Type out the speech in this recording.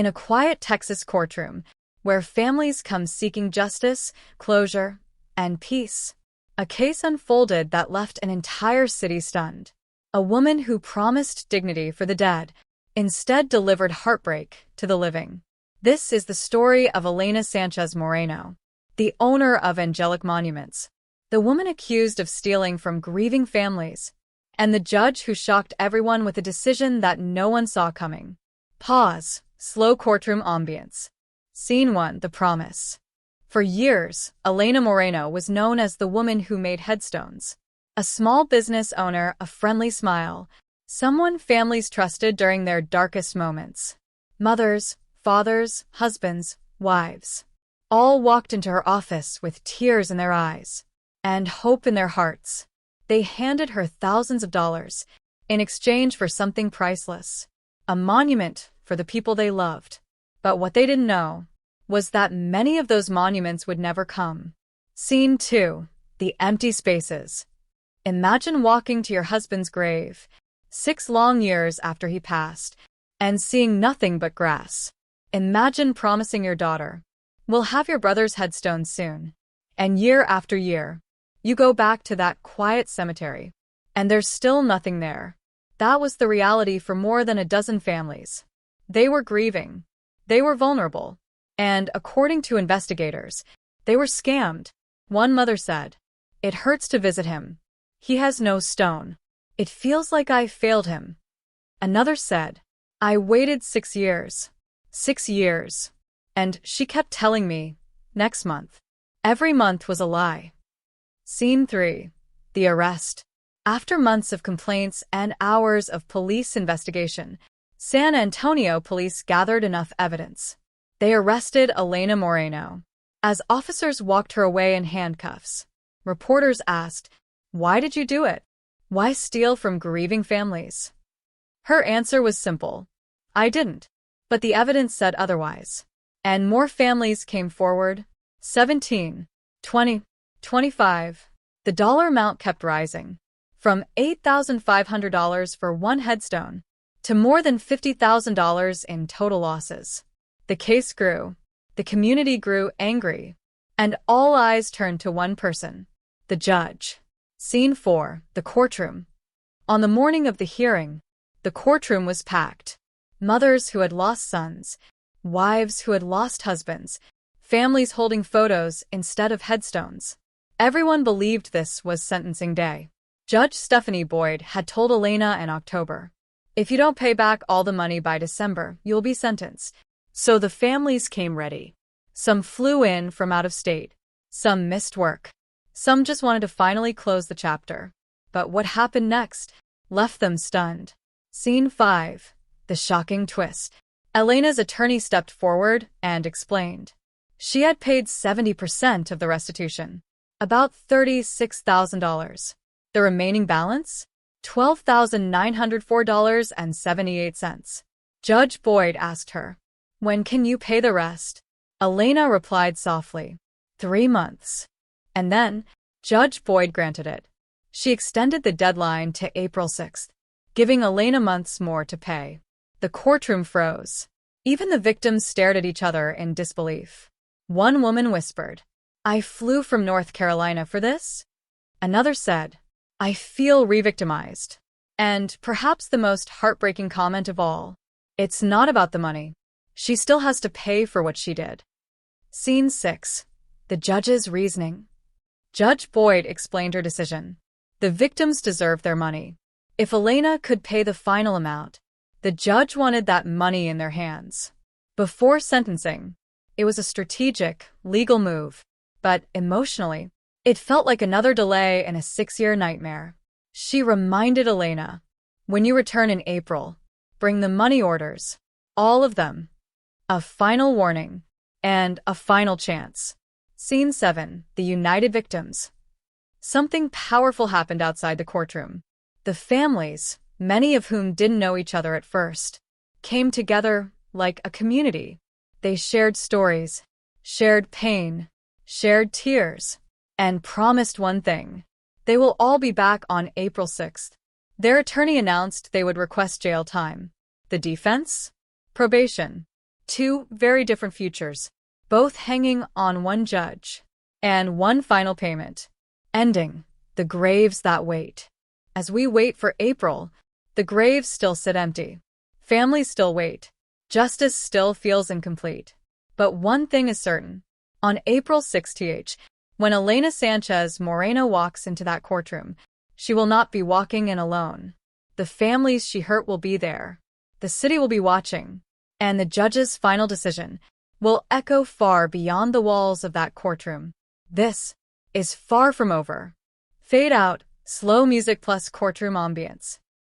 In a quiet Texas courtroom, where families come seeking justice, closure, and peace, a case unfolded that left an entire city stunned. A woman who promised dignity for the dead instead delivered heartbreak to the living. This is the story of Elena Sanchez Moreno, the owner of Angelic Monuments, the woman accused of stealing from grieving families, and the judge who shocked everyone with a decision that no one saw coming. Pause. Slow courtroom ambience. Scene 1. The Promise. For years, Elena Moreno was known as the woman who made headstones. A small business owner, a friendly smile, someone families trusted during their darkest moments. Mothers, fathers, husbands, wives, all walked into her office with tears in their eyes and hope in their hearts. They handed her thousands of dollars in exchange for something priceless, a monument for the people they loved. But what they didn't know was that many of those monuments would never come. Scene 2. The Empty Spaces. Imagine walking to your husband's grave, 6 long years after he passed, and seeing nothing but grass. Imagine promising your daughter, "We'll have your brother's headstone soon." And year after year, you go back to that quiet cemetery, and there's still nothing there. That was the reality for more than a dozen families. They were grieving. They were vulnerable. And, according to investigators, they were scammed. One mother said, "It hurts to visit him. He has no stone. It feels like I failed him." Another said, "I waited 6 years. 6 years. And she kept telling me, next month." Every month was a lie. Scene 3. The Arrest. After months of complaints and hours of police investigation, San Antonio police gathered enough evidence. They arrested Elena Moreno. As officers walked her away in handcuffs, reporters asked, "Why did you do it? Why steal from grieving families?" Her answer was simple: "I didn't." But the evidence said otherwise. And more families came forward. 17, 20, 25. The dollar amount kept rising, from $8,500 for one headstone to more than $50,000 in total losses. The case grew, the community grew angry, and all eyes turned to one person: the judge. Scene 4. The Courtroom. On the morning of the hearing, the courtroom was packed. Mothers who had lost sons, wives who had lost husbands, families holding photos instead of headstones. Everyone believed this was sentencing day. Judge Stephanie Boyd had told Elena in October, "If you don't pay back all the money by December, you'll be sentenced." So the families came ready. Some flew in from out of state. Some missed work. Some just wanted to finally close the chapter. But what happened next left them stunned. Scene 5. The Shocking Twist. Elena's attorney stepped forward and explained. She had paid 70% of the restitution, about $36,000. The remaining balance? $12,904.78. Judge Boyd asked her, "When can you pay the rest?" Elena replied softly, 3 months. And then, Judge Boyd granted it. She extended the deadline to April 6th, giving Elena months more to pay. The courtroom froze. Even the victims stared at each other in disbelief. One woman whispered, "I flew from North Carolina for this." Another said, "I feel re-victimized." And, perhaps the most heartbreaking comment of all, "It's not about the money. She still has to pay for what she did." Scene 6. The Judge's Reasoning. Judge Boyd explained her decision. The victims deserved their money. If Elena could pay the final amount, the judge wanted that money in their hands. Before sentencing, it was a strategic, legal move. But emotionally, it felt like another delay in a 6-year nightmare. She reminded Elena, "When you return in April, bring the money orders. All of them. A final warning. And a final chance." Scene 7. The United Victims. Something powerful happened outside the courtroom. The families, many of whom didn't know each other at first, came together like a community. They shared stories, shared pain, shared tears, and promised one thing: they will all be back on April 6th. Their attorney announced they would request jail time. The defense? Probation. Two very different futures, both hanging on one judge. And one final payment. Ending. The graves that wait. As we wait for April, the graves still sit empty. Families still wait. Justice still feels incomplete. But one thing is certain. On April 6th, when Elena Sanchez Moreno walks into that courtroom, she will not be walking in alone. The families she hurt will be there. The city will be watching. And the judge's final decision will echo far beyond the walls of that courtroom. This is far from over. Fade out, slow music plus courtroom ambience.